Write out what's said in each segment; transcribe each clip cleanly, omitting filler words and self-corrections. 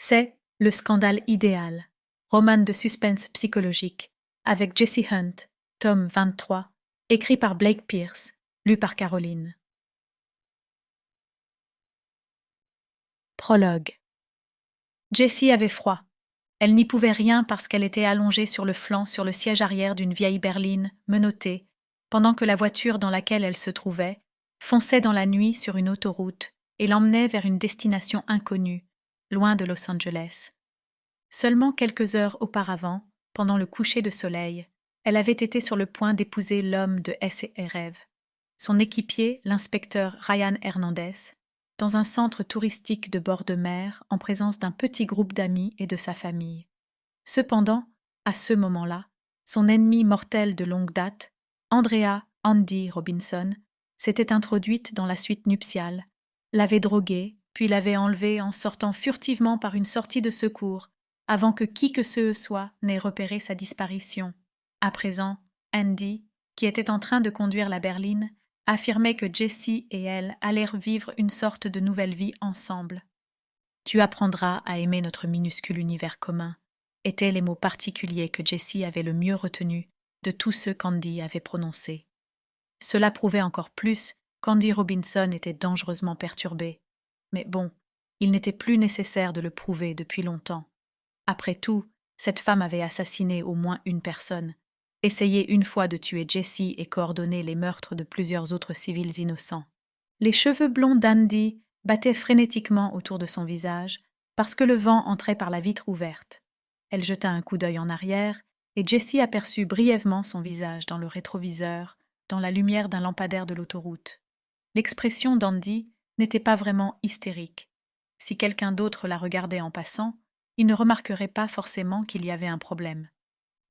C'est Le scandale idéal, roman de suspense psychologique, avec Jessie Hunt, tome 23, écrit par Blake Pierce, lu par Caroline. Prologue. Jessie avait froid. Elle n'y pouvait rien parce qu'elle était allongée sur le flanc sur le siège arrière d'une vieille berline, menottée, pendant que la voiture dans laquelle elle se trouvait fonçait dans la nuit sur une autoroute et l'emmenait vers une destination inconnue, loin de Los Angeles. Seulement quelques heures auparavant, pendant le coucher de soleil, elle avait été sur le point d'épouser l'homme de ses rêves, son équipier, l'inspecteur Ryan Hernandez, dans un centre touristique de bord de mer en présence d'un petit groupe d'amis et de sa famille. Cependant, à ce moment-là, son ennemi mortel de longue date, Andrea Andy Robinson, s'était introduite dans la suite nuptiale, l'avait droguée, puis l'avait enlevée en sortant furtivement par une sortie de secours, avant que qui que ce soit n'ait repéré sa disparition. À présent, Andy, qui était en train de conduire la berline, affirmait que Jessie et elle allèrent vivre une sorte de nouvelle vie ensemble. « Tu apprendras à aimer notre minuscule univers commun », étaient les mots particuliers que Jessie avait le mieux retenus de tous ceux qu'Andy avait prononcés. Cela prouvait encore plus qu'Andy Robinson était dangereusement perturbé. Mais bon, il n'était plus nécessaire de le prouver depuis longtemps. Après tout, cette femme avait assassiné au moins une personne, essayé une fois de tuer Jessie et coordonné les meurtres de plusieurs autres civils innocents. Les cheveux blonds d'Andy battaient frénétiquement autour de son visage parce que le vent entrait par la vitre ouverte. Elle jeta un coup d'œil en arrière et Jessie aperçut brièvement son visage dans le rétroviseur, dans la lumière d'un lampadaire de l'autoroute. L'expression d'Andy n'était pas vraiment hystérique. Si quelqu'un d'autre la regardait en passant, il ne remarquerait pas forcément qu'il y avait un problème.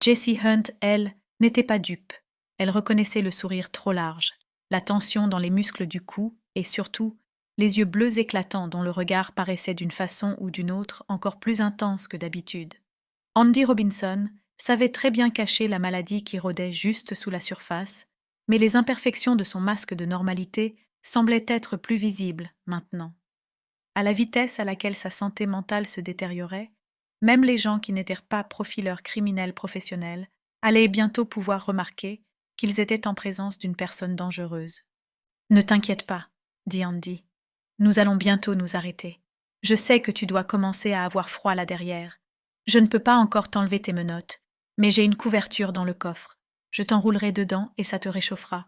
Jessie Hunt, elle, n'était pas dupe. Elle reconnaissait le sourire trop large, la tension dans les muscles du cou et surtout les yeux bleus éclatants dont le regard paraissait d'une façon ou d'une autre encore plus intense que d'habitude. Andy Robinson savait très bien cacher la maladie qui rôdait juste sous la surface, mais les imperfections de son masque de normalité semblaient être plus visibles maintenant. À la vitesse à laquelle sa santé mentale se détériorait, même les gens qui n'étaient pas profileurs criminels professionnels allaient bientôt pouvoir remarquer qu'ils étaient en présence d'une personne dangereuse. « Ne t'inquiète pas, » dit Andy. « Nous allons bientôt nous arrêter. Je sais que tu dois commencer à avoir froid là derrière. Je ne peux pas encore t'enlever tes menottes, mais j'ai une couverture dans le coffre. Je t'enroulerai dedans et ça te réchauffera.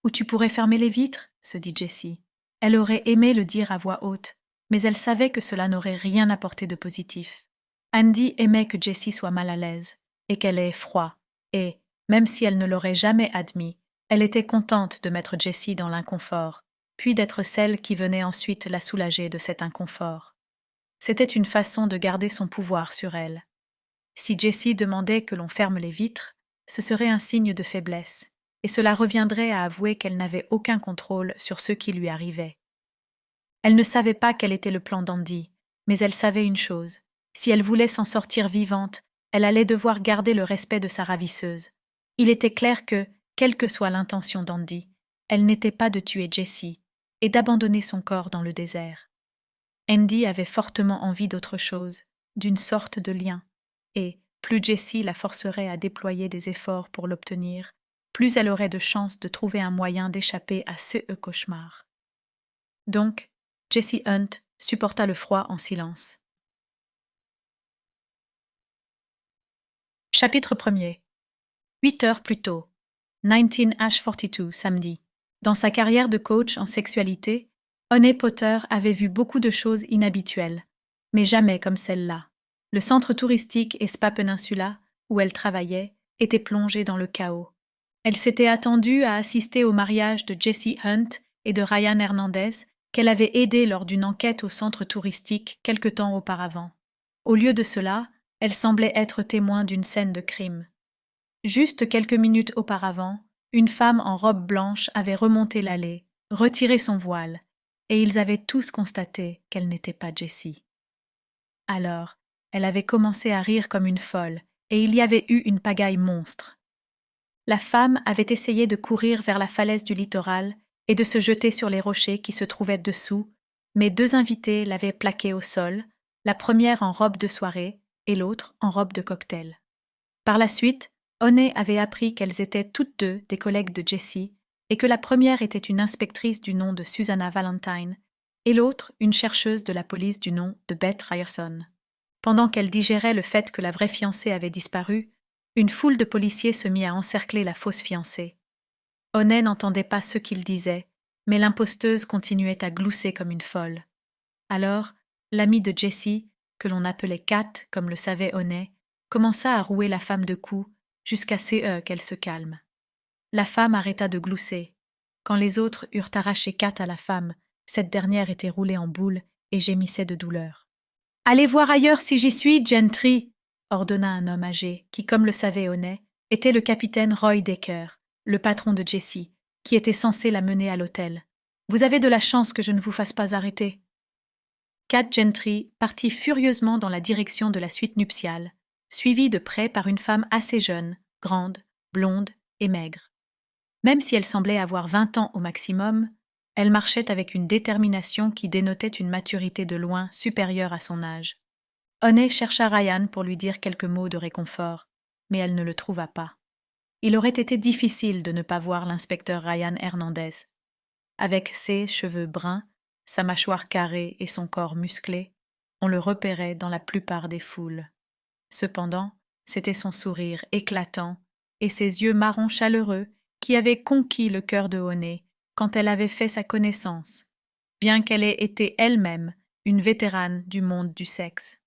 Ou tu pourrais fermer les vitres, se dit Jessie. Elle aurait aimé le dire à voix haute, mais elle savait que cela n'aurait rien apporté de positif. Andy aimait que Jessie soit mal à l'aise et qu'elle ait froid, et, même si elle ne l'aurait jamais admis, elle était contente de mettre Jessie dans l'inconfort, puis d'être celle qui venait ensuite la soulager de cet inconfort. C'était une façon de garder son pouvoir sur elle. Si Jessie demandait que l'on ferme les vitres, ce serait un signe de faiblesse, et cela reviendrait à avouer qu'elle n'avait aucun contrôle sur ce qui lui arrivait. Elle ne savait pas quel était le plan d'Andy, mais elle savait une chose. Si elle voulait s'en sortir vivante, elle allait devoir garder le respect de sa ravisseuse. Il était clair que, quelle que soit l'intention d'Andy, elle n'était pas de tuer Jessie et d'abandonner son corps dans le désert. Andy avait fortement envie d'autre chose, d'une sorte de lien, et plus Jessie la forcerait à déployer des efforts pour l'obtenir, plus elle aurait de chances de trouver un moyen d'échapper à ce cauchemar. Donc, Jessie Hunt supporta le froid en silence. Chapitre 1er. 8 heures plus tôt. 19H42, samedi. Dans sa carrière de coach en sexualité, Honey Potter avait vu beaucoup de choses inhabituelles, mais jamais comme celle-là. Le centre touristique et spa Peninsula, où elle travaillait, était plongé dans le chaos. Elle s'était attendue à assister au mariage de Jessie Hunt et de Ryan Hernandez, qu'elle avait aidé lors d'une enquête au centre touristique quelque temps auparavant. Au lieu de cela, elle semblait être témoin d'une scène de crime. Juste quelques minutes auparavant, une femme en robe blanche avait remonté l'allée, retiré son voile, et ils avaient tous constaté qu'elle n'était pas Jessie. Alors, elle avait commencé à rire comme une folle, et il y avait eu une pagaille monstre. La femme avait essayé de courir vers la falaise du littoral et de se jeter sur les rochers qui se trouvaient dessous, mais 2 invités l'avaient plaquée au sol, la première en robe de soirée et l'autre en robe de cocktail. Par la suite, Honey avait appris qu'elles étaient toutes deux des collègues de Jessie et que la première était une inspectrice du nom de Susanna Valentine et l'autre une chercheuse de la police du nom de Beth Ryerson. Pendant qu'elle digérait le fait que la vraie fiancée avait disparu, une foule de policiers se mit à encercler la fausse fiancée. Honey n'entendait pas ce qu'ils disaient, mais l'imposteuse continuait à glousser comme une folle. Alors, l'amie de Jessie, que l'on appelait Kat comme le savait Honey, commença à rouer la femme de coups jusqu'à ce qu'elle se calme. La femme arrêta de glousser. Quand les autres eurent arraché Kat à la femme, cette dernière était roulée en boule et gémissait de douleur. « Allez voir ailleurs si j'y suis, Gentry !» ordonna un homme âgé qui, comme le savait Honey, était le capitaine Roy Decker, le patron de Jessie, qui était censé la mener à l'hôtel. « Vous avez de la chance que je ne vous fasse pas arrêter. » Kat Gentry partit furieusement dans la direction de la suite nuptiale, suivie de près par une femme assez jeune, grande, blonde et maigre. Même si elle semblait avoir 20 ans au maximum, elle marchait avec une détermination qui dénotait une maturité de loin supérieure à son âge. Honey chercha Ryan pour lui dire quelques mots de réconfort, mais elle ne le trouva pas. Il aurait été difficile de ne pas voir l'inspecteur Ryan Hernandez. Avec ses cheveux bruns, sa mâchoire carrée et son corps musclé, on le repérait dans la plupart des foules. Cependant, c'était son sourire éclatant et ses yeux marrons chaleureux qui avaient conquis le cœur de Honey quand elle avait fait sa connaissance, bien qu'elle ait été elle-même une vétérane du monde du sexe.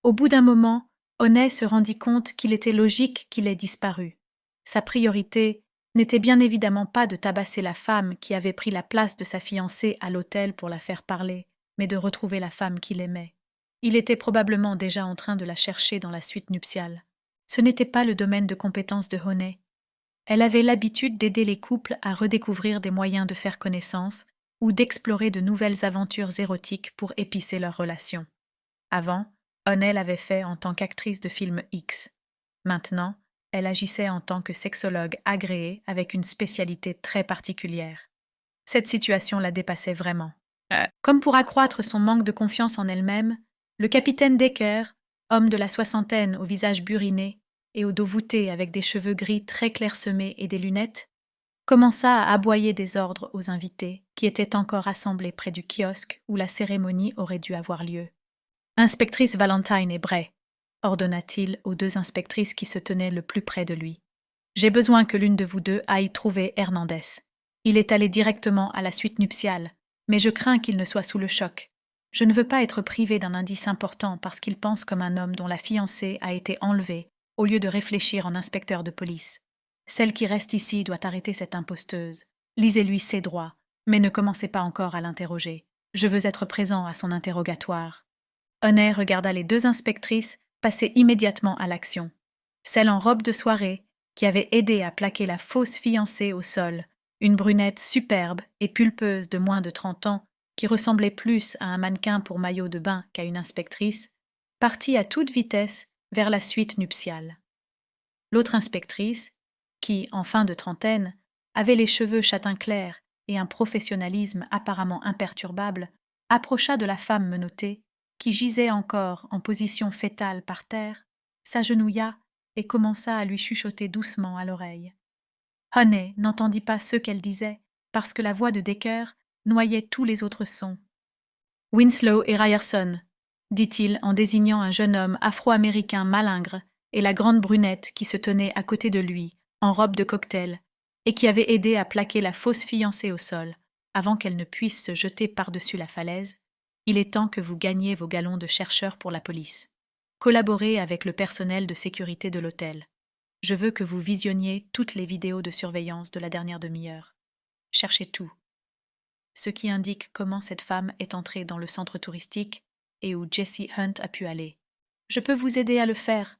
Au bout d'un moment, Honey se rendit compte qu'il était logique qu'il ait disparu. Sa priorité n'était bien évidemment pas de tabasser la femme qui avait pris la place de sa fiancée à l'hôtel pour la faire parler, mais de retrouver la femme qu'il aimait. Il était probablement déjà en train de la chercher dans la suite nuptiale. Ce n'était pas le domaine de compétence de Honey. Elle avait l'habitude d'aider les couples à redécouvrir des moyens de faire connaissance ou d'explorer de nouvelles aventures érotiques pour épicer leurs relations. Avant, Honey l'avait fait en tant qu'actrice de film X. Maintenant, elle agissait en tant que sexologue agréée avec une spécialité très particulière. Cette situation la dépassait vraiment. Comme pour accroître son manque de confiance en elle-même, le capitaine Decker, homme de la soixantaine au visage buriné et au dos voûté avec des cheveux gris très clairsemés et des lunettes, commença à aboyer des ordres aux invités qui étaient encore assemblés près du kiosque où la cérémonie aurait dû avoir lieu. « Inspectrice Valentine et Bray », ordonna-t-il aux deux inspectrices qui se tenaient le plus près de lui. « J'ai besoin que l'une de vous deux aille trouver Hernandez. Il est allé directement à la suite nuptiale, mais je crains qu'il ne soit sous le choc. Je ne veux pas être privé d'un indice important parce qu'il pense comme un homme dont la fiancée a été enlevée, au lieu de réfléchir en inspecteur de police. Celle qui reste ici doit arrêter cette imposteuse. Lisez-lui ses droits, mais ne commencez pas encore à l'interroger. Je veux être présent à son interrogatoire. » Honey regarda les deux inspectrices passer immédiatement à l'action. Celle en robe de soirée, qui avait aidé à plaquer la fausse fiancée au sol, une brunette superbe et pulpeuse de moins de 30 ans, qui ressemblait plus à un mannequin pour maillot de bain qu'à une inspectrice, partit à toute vitesse vers la suite nuptiale. L'autre inspectrice, qui, en fin de trentaine, avait les cheveux châtain clair et un professionnalisme apparemment imperturbable, approcha de la femme menottée, qui gisait encore en position fétale par terre, s'agenouilla et commença à lui chuchoter doucement à l'oreille. Honey n'entendit pas ce qu'elle disait, parce que la voix de Decker noyait tous les autres sons. « Winslow et Ryerson », dit-il en désignant un jeune homme afro-américain malingre et la grande brunette qui se tenait à côté de lui, en robe de cocktail, et qui avait aidé à plaquer la fausse fiancée au sol, avant qu'elle ne puisse se jeter par-dessus la falaise. Il est temps que vous gagniez vos galons de chercheur pour la police. Collaborez avec le personnel de sécurité de l'hôtel. Je veux que vous visionniez toutes les vidéos de surveillance de la dernière demi-heure. Cherchez tout. Ce qui indique comment cette femme est entrée dans le centre touristique et où Jessie Hunt a pu aller. Je peux vous aider à le faire,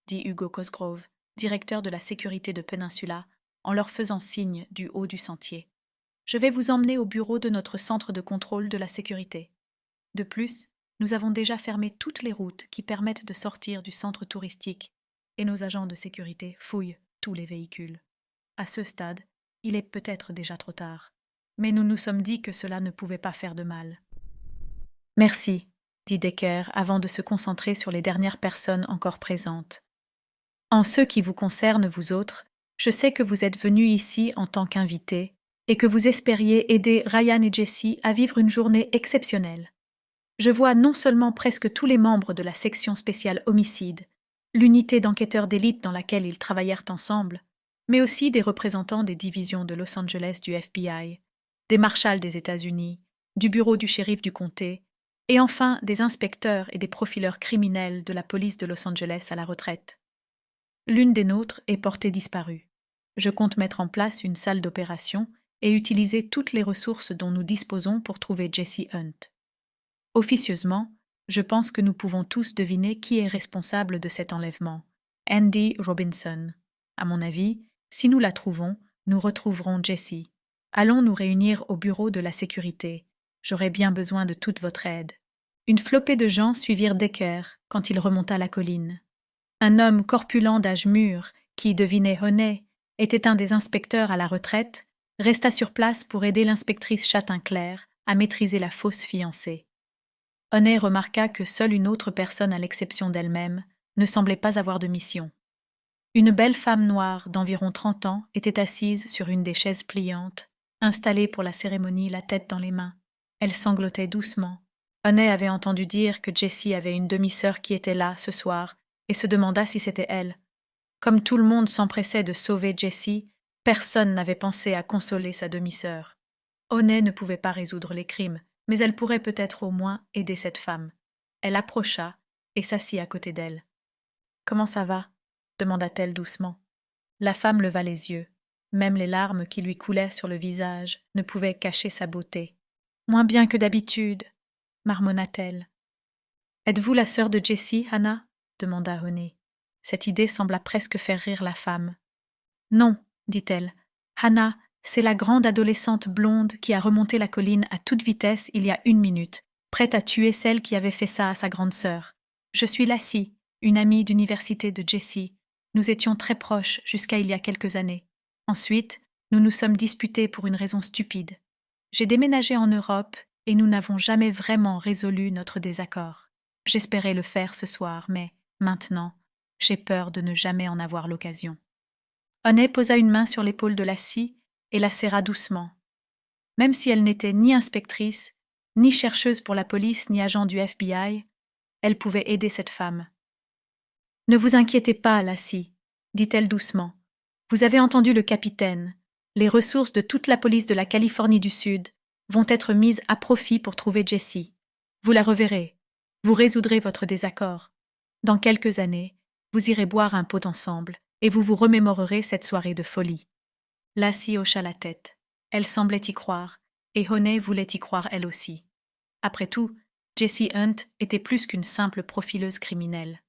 dit Hugo Cosgrove, directeur de la sécurité de Peninsula, en leur faisant signe du haut du sentier. Je vais vous emmener au bureau de notre centre de contrôle de la sécurité. De plus, nous avons déjà fermé toutes les routes qui permettent de sortir du centre touristique et nos agents de sécurité fouillent tous les véhicules. À ce stade, il est peut-être déjà trop tard, mais nous nous sommes dit que cela ne pouvait pas faire de mal. Merci, dit Decker avant de se concentrer sur les dernières personnes encore présentes. En ce qui vous concerne, vous autres, je sais que vous êtes venus ici en tant qu'invités et que vous espériez aider Ryan et Jessie à vivre une journée exceptionnelle. Je vois non seulement presque tous les membres de la section spéciale homicide, l'unité d'enquêteurs d'élite dans laquelle ils travaillèrent ensemble, mais aussi des représentants des divisions de Los Angeles du FBI, des marshals des États-Unis, du bureau du shérif du comté, et enfin des inspecteurs et des profileurs criminels de la police de Los Angeles à la retraite. L'une des nôtres est portée disparue. Je compte mettre en place une salle d'opération et utiliser toutes les ressources dont nous disposons pour trouver Jessie Hunt. Officieusement, je pense que nous pouvons tous deviner qui est responsable de cet enlèvement. Andy Robinson. À mon avis, si nous la trouvons, nous retrouverons Jessie. Allons nous réunir au bureau de la sécurité. J'aurai bien besoin de toute votre aide. Une flopée de gens suivirent Decker quand il remonta la colline. Un homme corpulent d'âge mûr, qui, devinait Honey, était un des inspecteurs à la retraite, resta sur place pour aider l'inspectrice Châtain-Clair à maîtriser la fausse fiancée. Honey remarqua que seule une autre personne à l'exception d'elle-même ne semblait pas avoir de mission. Une belle femme noire d'environ 30 ans était assise sur une des chaises pliantes, installée pour la cérémonie la tête dans les mains. Elle sanglotait doucement. Honey avait entendu dire que Jessie avait une demi-sœur qui était là ce soir et se demanda si c'était elle. Comme tout le monde s'empressait de sauver Jessie, personne n'avait pensé à consoler sa demi-sœur. Honey ne pouvait pas résoudre les crimes, mais elle pourrait peut-être au moins aider cette femme. Elle approcha et s'assit à côté d'elle. « Comment ça va ?» demanda-t-elle doucement. La femme leva les yeux. Même les larmes qui lui coulaient sur le visage ne pouvaient cacher sa beauté. « Moins bien que d'habitude, » marmonna-t-elle. « Êtes-vous la sœur de Jessie, Hannah ?» demanda Honey. Cette idée sembla presque faire rire la femme. « Non, » dit-elle. « Hannah, c'est la grande adolescente blonde qui a remonté la colline à toute vitesse il y a 1 minute, prête à tuer celle qui avait fait ça à sa grande sœur. Je suis Lassie, une amie d'université de Jessie. Nous étions très proches jusqu'à il y a quelques années. Ensuite, nous nous sommes disputés pour une raison stupide. J'ai déménagé en Europe et nous n'avons jamais vraiment résolu notre désaccord. J'espérais le faire ce soir, mais maintenant, j'ai peur de ne jamais en avoir l'occasion. » Honey posa une main sur l'épaule de Lassie et la serra doucement. Même si elle n'était ni inspectrice, ni chercheuse pour la police, ni agent du FBI, elle pouvait aider cette femme. « Ne vous inquiétez pas, Lassie, » dit-elle doucement. « Vous avez entendu le capitaine. Les ressources de toute la police de la Californie du Sud vont être mises à profit pour trouver Jessie. Vous la reverrez. Vous résoudrez votre désaccord. Dans quelques années, vous irez boire un pot ensemble et vous vous remémorerez cette soirée de folie. » Lassie hocha la tête. Elle semblait y croire, et Honey voulait y croire elle aussi. Après tout, Jessie Hunt était plus qu'une simple profileuse criminelle.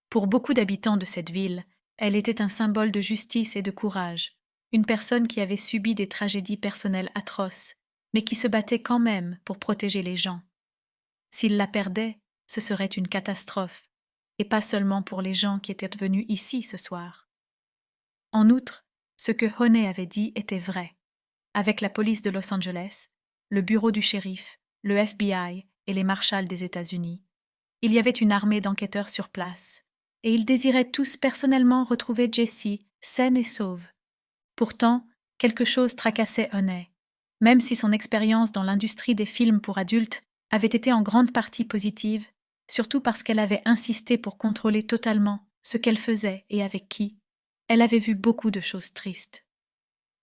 Pour beaucoup d'habitants de cette ville, elle était un symbole de justice et de courage, une personne qui avait subi des tragédies personnelles atroces, mais qui se battait quand même pour protéger les gens. S'il la perdait, ce serait une catastrophe, et pas seulement pour les gens qui étaient venus ici ce soir. En outre, ce que Honey avait dit était vrai. Avec la police de Los Angeles, le bureau du shérif, le FBI et les marshals des États-Unis, il y avait une armée d'enquêteurs sur place, et ils désiraient tous personnellement retrouver Jessie, saine et sauve. Pourtant, quelque chose tracassait Honey, même si son expérience dans l'industrie des films pour adultes avait été en grande partie positive, surtout parce qu'elle avait insisté pour contrôler totalement ce qu'elle faisait et avec qui. Elle avait vu beaucoup de choses tristes.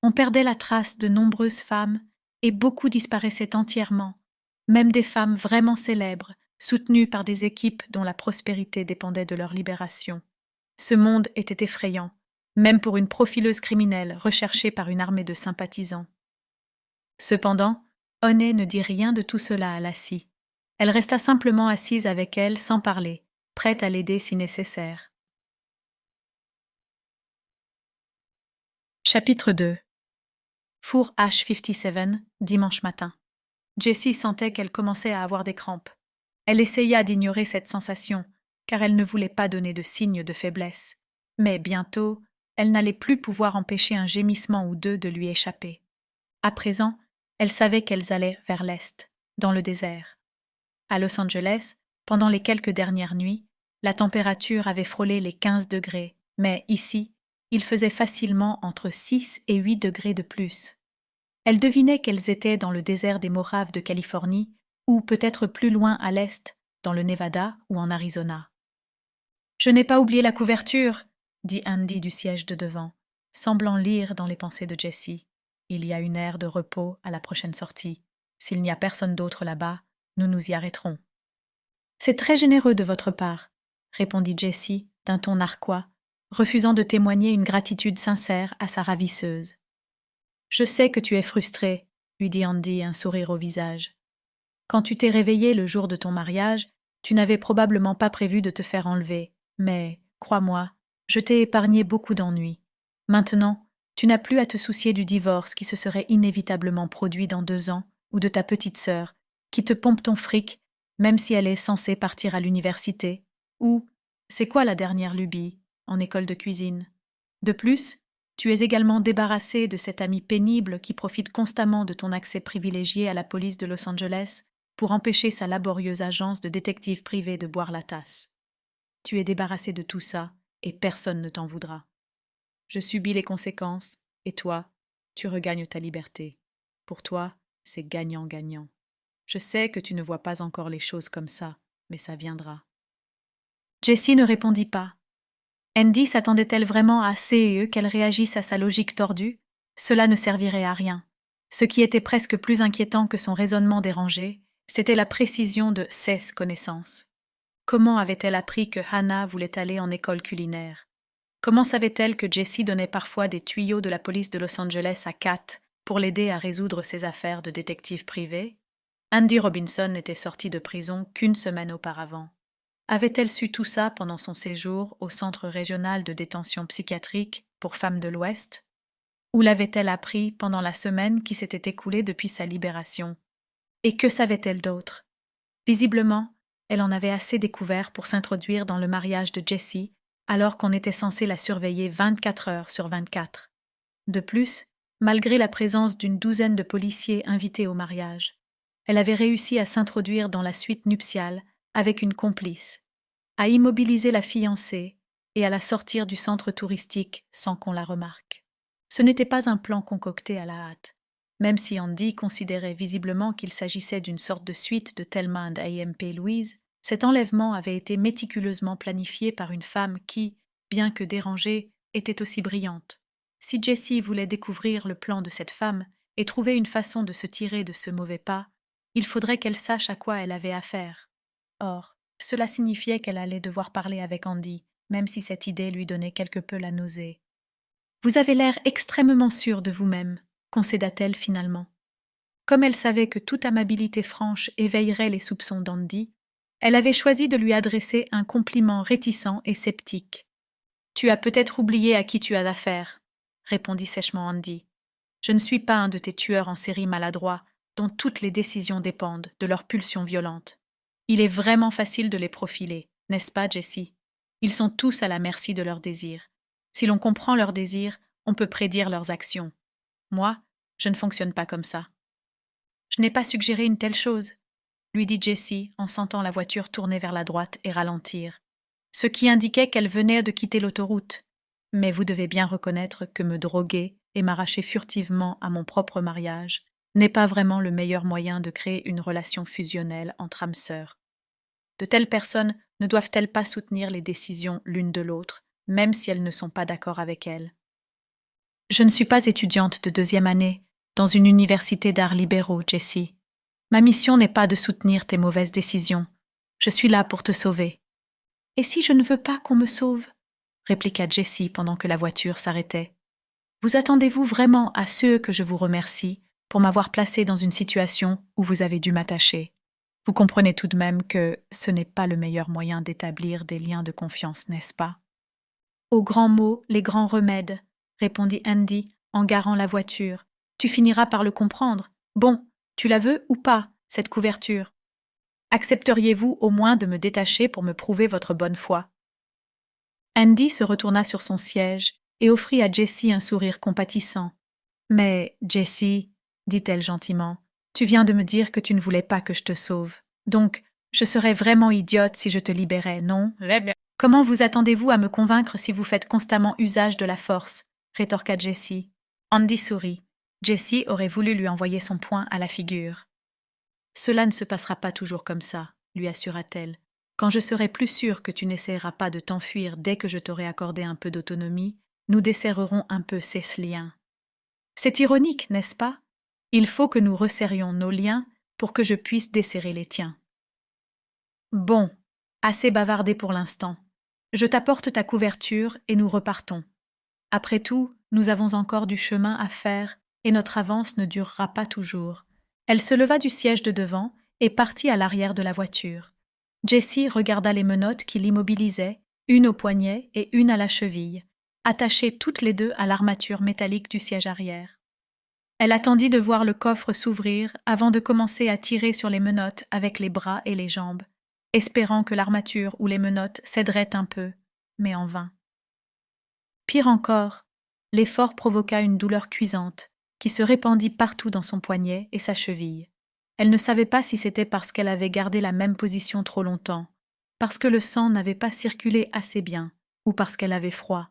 On perdait la trace de nombreuses femmes et beaucoup disparaissaient entièrement, même des femmes vraiment célèbres, soutenues par des équipes dont la prospérité dépendait de leur libération. Ce monde était effrayant, même pour une profileuse criminelle recherchée par une armée de sympathisants. Cependant, Honey ne dit rien de tout cela à Lassie. Elle resta simplement assise avec elle sans parler, prête à l'aider si nécessaire. Chapitre 2. Four H57, dimanche matin. Jessie sentait qu'elle commençait à avoir des crampes. Elle essaya d'ignorer cette sensation, car elle ne voulait pas donner de signes de faiblesse. Mais bientôt, elle n'allait plus pouvoir empêcher un gémissement ou deux de lui échapper. À présent, elle savait qu'elles allaient vers l'est, dans le désert. À Los Angeles, Pendant les quelques dernières nuits, la température avait frôlé les 15 degrés, mais ici, il faisait facilement entre 6 et 8 degrés de plus. Elle devinait qu'elles étaient dans le désert des Mojaves de Californie, ou peut-être plus loin à l'est, dans le Nevada ou en Arizona. « Je n'ai pas oublié la couverture, » dit Andy du siège de devant, semblant lire dans les pensées de Jessie. Il y a une aire de repos à la prochaine sortie. S'il n'y a personne d'autre là-bas, nous nous y arrêterons. C'est très généreux de votre part, répondit Jessie d'un ton narquois, refusant de témoigner une gratitude sincère à sa ravisseuse. Je sais que tu es frustrée, lui dit Andy, un sourire au visage. Quand tu t'es réveillée le jour de ton mariage, tu n'avais probablement pas prévu de te faire enlever, mais, crois-moi, je t'ai épargné beaucoup d'ennuis. Maintenant, tu n'as plus à te soucier du divorce qui se serait inévitablement produit dans 2 ans, ou de ta petite sœur, qui te pompe ton fric, même si elle est censée partir à l'université, ou, c'est quoi la dernière lubie, en école de cuisine. De plus, tu es également débarrassé de cet ami pénible qui profite constamment de ton accès privilégié à la police de Los Angeles pour empêcher sa laborieuse agence de détective privé de boire la tasse. Tu es débarrassé de tout ça, et personne ne t'en voudra. Je subis les conséquences, et toi, tu regagnes ta liberté. Pour toi, c'est gagnant-gagnant. Je sais que tu ne vois pas encore les choses comme ça, mais ça viendra. Jessie ne répondit pas. Andy s'attendait-elle vraiment assez et qu'elle réagisse à sa logique tordue? Cela ne servirait à rien. Ce qui était presque plus inquiétant que son raisonnement dérangé, c'était la précision de ses connaissances. Comment avait-elle appris que Hannah voulait aller en école culinaire? Comment savait-elle que Jessie donnait parfois des tuyaux de la police de Los Angeles à Kat pour l'aider à résoudre ses affaires de détective privé? Andy Robinson n'était sorti de prison qu'1 semaine auparavant. Avait-elle su tout ça pendant son séjour au Centre régional de détention psychiatrique pour femmes de l'Ouest? Ou l'avait-elle appris pendant la semaine qui s'était écoulée depuis sa libération? Et que savait-elle d'autre? Visiblement, elle en avait assez découvert pour s'introduire dans le mariage de Jessie alors qu'on était censé la surveiller 24 heures sur 24. De plus, malgré la présence d'une 12aine de policiers invités au mariage, elle avait réussi à s'introduire dans la suite nuptiale avec une complice, à immobiliser la fiancée et à la sortir du centre touristique sans qu'on la remarque. Ce n'était pas un plan concocté à la hâte, même si Andy considérait visiblement qu'il s'agissait d'une sorte de suite de Thelma and A.M.P. Louise. Cet enlèvement avait été méticuleusement planifié par une femme qui, bien que dérangée, était aussi brillante. Si Jessie voulait découvrir le plan de cette femme et trouver une façon de se tirer de ce mauvais pas, il faudrait qu'elle sache à quoi elle avait affaire. Or, cela signifiait qu'elle allait devoir parler avec Andy, même si cette idée lui donnait quelque peu la nausée. « Vous avez l'air extrêmement sûr de vous-même », concéda-t-elle finalement. Comme elle savait que toute amabilité franche éveillerait les soupçons d'Andy, elle avait choisi de lui adresser un compliment réticent et sceptique. « Tu as peut-être oublié à qui tu as affaire, » répondit sèchement Andy. « Je ne suis pas un de tes tueurs en série maladroits, dont toutes les décisions dépendent de leurs pulsions violentes. Il est vraiment facile de les profiler, n'est-ce pas, Jessie? Ils sont tous à la merci de leurs désirs. Si l'on comprend leurs désirs, on peut prédire leurs actions. Moi, je ne fonctionne pas comme ça. » « Je n'ai pas suggéré une telle chose, » lui dit Jessie en sentant la voiture tourner vers la droite et ralentir, ce qui indiquait qu'elle venait de quitter l'autoroute. « Mais vous devez bien reconnaître que me droguer et m'arracher furtivement à mon propre mariage n'est pas vraiment le meilleur moyen de créer une relation fusionnelle entre âmes sœurs. De telles personnes ne doivent-elles pas soutenir les décisions l'une de l'autre, même si elles ne sont pas d'accord avec elles? Je ne suis pas étudiante de 2e année dans une université d'arts libéraux, Jessie. Ma mission n'est pas de soutenir tes mauvaises décisions. Je suis là pour te sauver. « Et si je ne veux pas qu'on me sauve ?» répliqua Jessie pendant que la voiture s'arrêtait. « Vous attendez-vous vraiment à ce que je vous remercie pour m'avoir placée dans une situation où vous avez dû m'attacher? Vous comprenez tout de même que ce n'est pas le meilleur moyen d'établir des liens de confiance, n'est-ce pas? » « Aux grands mots, les grands remèdes, » répondit Andy en garant la voiture. « Tu finiras par le comprendre. Bon, tu la veux ou pas, cette couverture? Accepteriez-vous au moins de me détacher pour me prouver votre bonne foi? » Andy se retourna sur son siège et offrit à Jessie un sourire compatissant. « Mais, Jessie, dit-elle gentiment, tu viens de me dire que tu ne voulais pas que je te sauve. Donc, Je serais vraiment idiote si je te libérais, non? Comment vous attendez-vous à me convaincre si vous faites constamment usage de la force? Rétorqua Jessie. Andy sourit. Jessie aurait voulu lui envoyer son poing à la figure. Cela ne se passera pas toujours comme ça, lui assura-t-elle. Quand je serai plus sûre que tu n'essaieras pas de t'enfuir dès que je t'aurai accordé un peu d'autonomie, nous desserrerons un peu ces liens. C'est ironique, n'est-ce pas? Il faut que nous resserrions nos liens pour que je puisse desserrer les tiens. Bon, assez bavardé pour l'instant. Je t'apporte ta couverture et nous repartons. Après tout, nous avons encore du chemin à faire et notre avance ne durera pas toujours. Elle se leva du siège de devant et partit à l'arrière de la voiture. Jessie regarda les menottes qui l'immobilisaient, une au poignet et une à la cheville, attachées toutes les deux à l'armature métallique du siège arrière. Elle attendit de voir le coffre s'ouvrir avant de commencer à tirer sur les menottes avec les bras et les jambes, espérant que l'armature ou les menottes céderaient un peu, mais en vain. Pire encore, l'effort provoqua une douleur cuisante qui se répandit partout dans son poignet et sa cheville. Elle ne savait pas si c'était parce qu'elle avait gardé la même position trop longtemps, parce que le sang n'avait pas circulé assez bien, ou parce qu'elle avait froid,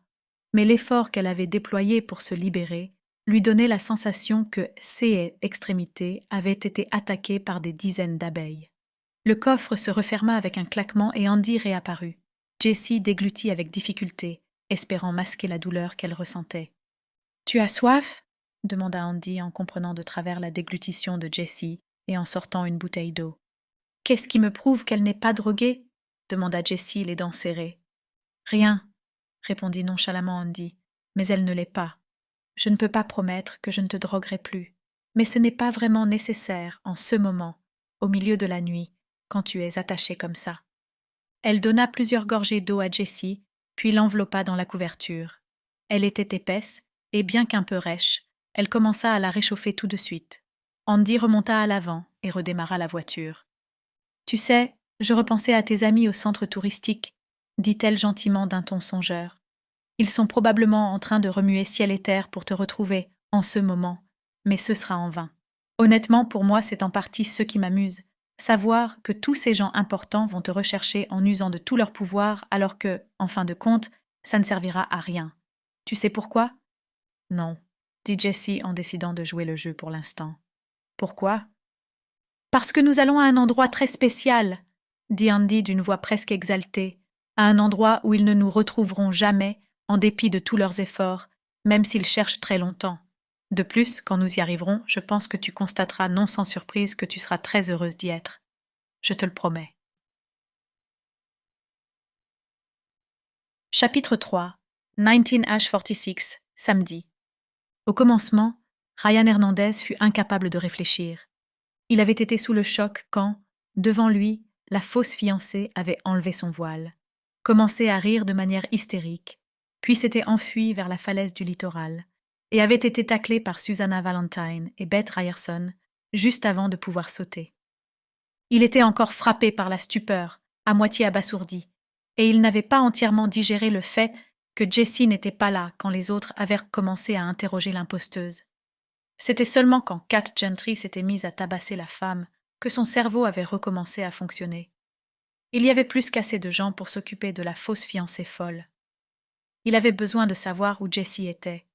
mais l'effort qu'elle avait déployé pour se libérer lui donnait la sensation que ses extrémités avaient été attaquées par des dizaines d'abeilles. Le coffre se referma avec un claquement et Andy réapparut. Jessie déglutit avec difficulté, espérant masquer la douleur qu'elle ressentait. « Tu as soif ?» demanda Andy en comprenant de travers la déglutition de Jessie et en sortant une bouteille d'eau. « Qu'est-ce qui me prouve qu'elle n'est pas droguée ?» demanda Jessie, les dents serrées. « Rien, » répondit nonchalamment Andy, « mais elle ne l'est pas. Je ne peux pas promettre que je ne te droguerai plus, mais ce n'est pas vraiment nécessaire en ce moment, au milieu de la nuit, quand tu es attachée comme ça. » Elle donna plusieurs gorgées d'eau à Jessie, puis l'enveloppa dans la couverture. Elle était épaisse, et bien qu'un peu rêche, elle commença à la réchauffer tout de suite. Andy remonta à l'avant et redémarra la voiture. « Tu sais, je repensais à tes amis au centre touristique, » dit-elle gentiment d'un ton songeur. « Ils sont probablement en train de remuer ciel et terre pour te retrouver, en ce moment, mais ce sera en vain. Honnêtement, pour moi, c'est en partie ce qui m'amuse, savoir que tous ces gens importants vont te rechercher en usant de tout leur pouvoir alors que, en fin de compte, ça ne servira à rien. Tu sais pourquoi ? » ?»« Non, » dit Jessie en décidant de jouer le jeu pour l'instant. « Pourquoi ? » ?»« Parce que nous allons à un endroit très spécial, » dit Andy d'une voix presque exaltée, « à un endroit où ils ne nous retrouveront jamais, en dépit de tous leurs efforts, même s'ils cherchent très longtemps. De plus, quand nous y arriverons, je pense que tu constateras non sans surprise que tu seras très heureuse d'y être. Je te le promets. » Chapitre 3. 19H46, samedi. Au commencement, Ryan Hernandez fut incapable de réfléchir. Il avait été sous le choc quand, devant lui, la fausse fiancée avait enlevé son voile, commencé à rire de manière hystérique, puis s'était enfuie vers la falaise du littoral, et avait été taclée par Susanna Valentine et Beth Ryerson juste avant de pouvoir sauter. Il était encore frappé par la stupeur, à moitié abasourdi, et il n'avait pas entièrement digéré le fait que Jessie n'était pas là quand les autres avaient commencé à interroger l'imposteuse. C'était seulement quand Kat Gentry s'était mise à tabasser la femme que son cerveau avait recommencé à fonctionner. Il y avait plus qu'assez de gens pour s'occuper de la fausse fiancée folle. Il avait besoin de savoir où Jessie était.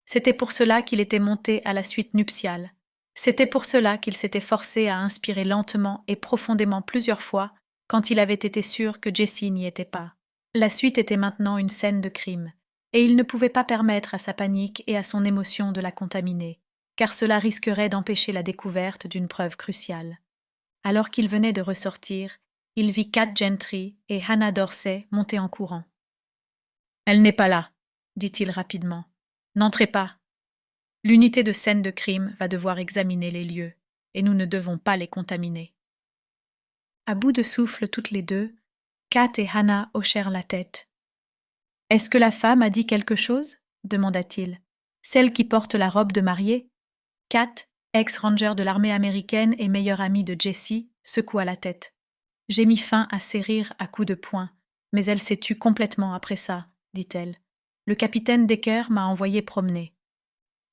C'était pour cela qu'il était monté à la suite nuptiale. C'était pour cela qu'il s'était forcé à inspirer lentement et profondément plusieurs fois quand il avait été sûr que Jessie n'y était pas. La suite était maintenant une scène de crime, et il ne pouvait pas permettre à sa panique et à son émotion de la contaminer, car cela risquerait d'empêcher la découverte d'une preuve cruciale. Alors qu'il venait de ressortir, il vit Kat Gentry et Hannah Dorsey monter en courant. « Elle n'est pas là, » dit-il rapidement. « N'entrez pas. L'unité de scène de crime va devoir examiner les lieux, et nous ne devons pas les contaminer. » À bout de souffle toutes les deux, Kat et Hannah hochèrent la tête. « Est-ce que la femme a dit quelque chose ?» demanda-t-il. « Celle qui porte la robe de mariée ?» Kat, ex-ranger de l'armée américaine et meilleure amie de Jessie, secoua la tête. « J'ai mis fin à ses rires à coups de poing, mais elle s'est tue complètement après ça, dit-elle. Le capitaine Decker m'a envoyé promener. »«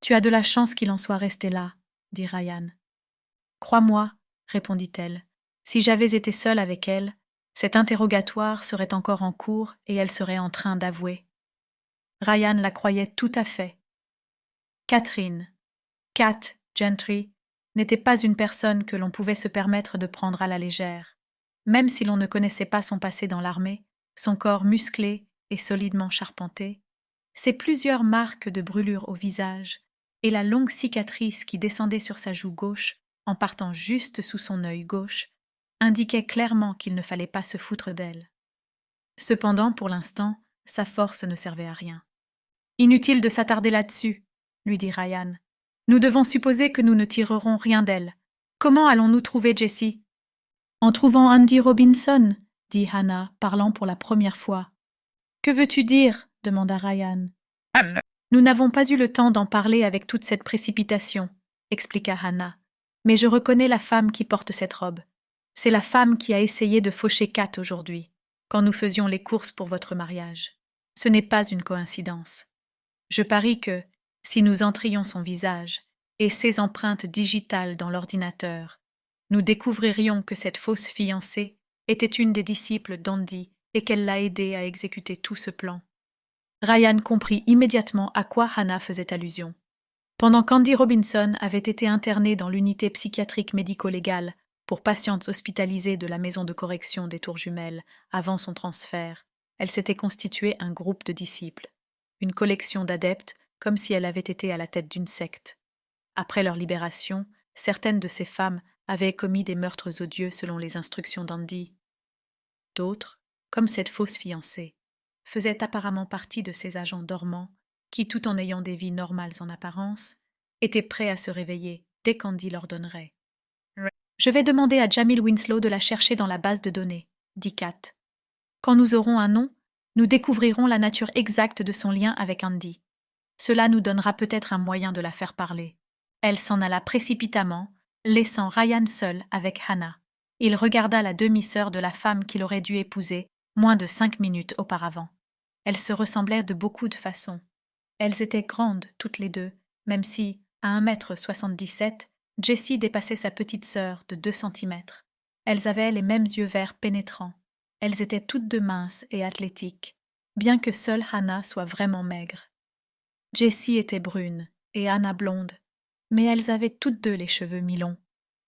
Tu as de la chance qu'il en soit resté là, » dit Ryan. « Crois-moi, répondit-elle, Si j'avais été seule avec elle, cet interrogatoire serait encore en cours et elle serait en train d'avouer. Ryan la croyait tout à fait. Catherine, Kat Gentry, n'était pas une personne que l'on pouvait se permettre de prendre à la légère. Même si l'on ne connaissait pas son passé dans l'armée, son corps musclé et solidement charpenté, ses plusieurs marques de brûlures au visage et la longue cicatrice qui descendait sur sa joue gauche en partant juste sous son œil gauche indiquaient clairement qu'il ne fallait pas se foutre d'elle. Cependant, pour l'instant, sa force ne servait à rien. « Inutile de s'attarder là-dessus, » lui dit Ryan. « Nous devons supposer que nous ne tirerons rien d'elle. Comment allons-nous trouver Jessie ?»« En trouvant Andy Robinson, » dit Hannah, parlant pour la première fois. « Que veux-tu dire ?» demanda Ryan. « Nous n'avons pas eu le temps d'en parler avec toute cette précipitation, » expliqua Hannah. « Mais je reconnais la femme qui porte cette robe. C'est la femme qui a essayé de faucher Kat aujourd'hui, quand nous faisions les courses pour votre mariage. Ce n'est pas une coïncidence. Je parie que, si nous entrions son visage et ses empreintes digitales dans l'ordinateur, nous découvririons que cette fausse fiancée était une des disciples d'Andy et qu'elle l'a aidé à exécuter tout ce plan. » Ryan comprit immédiatement à quoi Hannah faisait allusion. Pendant qu'Andy Robinson avait été interné dans l'unité psychiatrique médico-légale pour patientes hospitalisées de la maison de correction des Tours Jumelles avant son transfert, elle s'était constituée un groupe de disciples, une collection d'adeptes comme si elle avait été à la tête d'une secte. Après leur libération, certaines de ces femmes avaient commis des meurtres odieux selon les instructions d'Andy. D'autres, comme cette fausse fiancée, faisaient apparemment partie de ces agents dormants qui, tout en ayant des vies normales en apparence, étaient prêts à se réveiller dès qu'Andy leur donnerait. « Je vais demander à Jamil Winslow de la chercher dans la base de données, » dit Kat. « Quand nous aurons un nom, nous découvrirons la nature exacte de son lien avec Andy. Cela nous donnera peut-être un moyen de la faire parler. » Elle s'en alla précipitamment, laissant Ryan seul avec Hannah. Il regarda la demi-sœur de la femme qu'il aurait dû épouser moins de 5 minutes auparavant. Elles se ressemblaient de beaucoup de façons. Elles étaient grandes, toutes les deux, même si, à 1,77 m, Jessie dépassait sa petite sœur de 2 cm. Elles avaient les mêmes yeux verts pénétrants. Elles étaient toutes deux minces et athlétiques, bien que seule Hannah soit vraiment maigre. Jessie était brune et Hannah blonde, mais elles avaient toutes deux les cheveux mi-longs.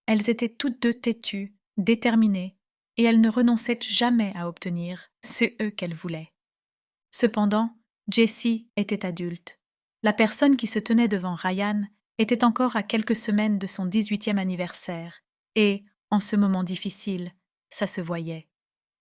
Elles étaient toutes deux têtues, déterminées, et elles ne renonçaient jamais à obtenir ce qu'elles voulaient. Cependant, Jessie était adulte. La personne qui se tenait devant Ryan était encore à quelques semaines de son 18e anniversaire, et, en ce moment difficile, ça se voyait.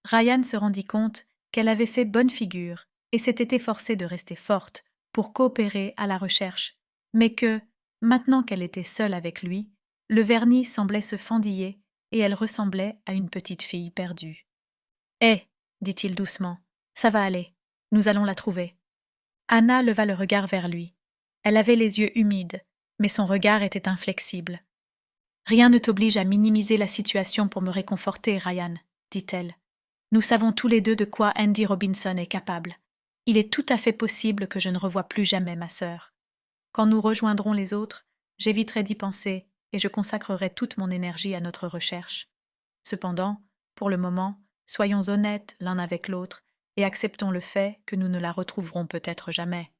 Ryan se rendit compte qu'elle avait fait bonne figure et s'était efforcée de rester forte pour coopérer à la recherche, mais que, maintenant qu'elle était seule avec lui, le vernis semblait se fendiller et elle ressemblait à une petite fille perdue. « Hé !» dit-il doucement, « ça va aller, nous allons la trouver. » Hannah leva le regard vers lui. Elle avait les yeux humides, mais son regard était inflexible. « Rien ne t'oblige à minimiser la situation pour me réconforter, Ryan, » dit-elle. « Nous savons tous les deux de quoi Andy Robinson est capable. Il est tout à fait possible que je ne revoie plus jamais ma sœur. Quand nous rejoindrons les autres, j'éviterai d'y penser et je consacrerai toute mon énergie à notre recherche. Cependant, pour le moment, soyons honnêtes l'un avec l'autre et acceptons le fait que nous ne la retrouverons peut-être jamais. »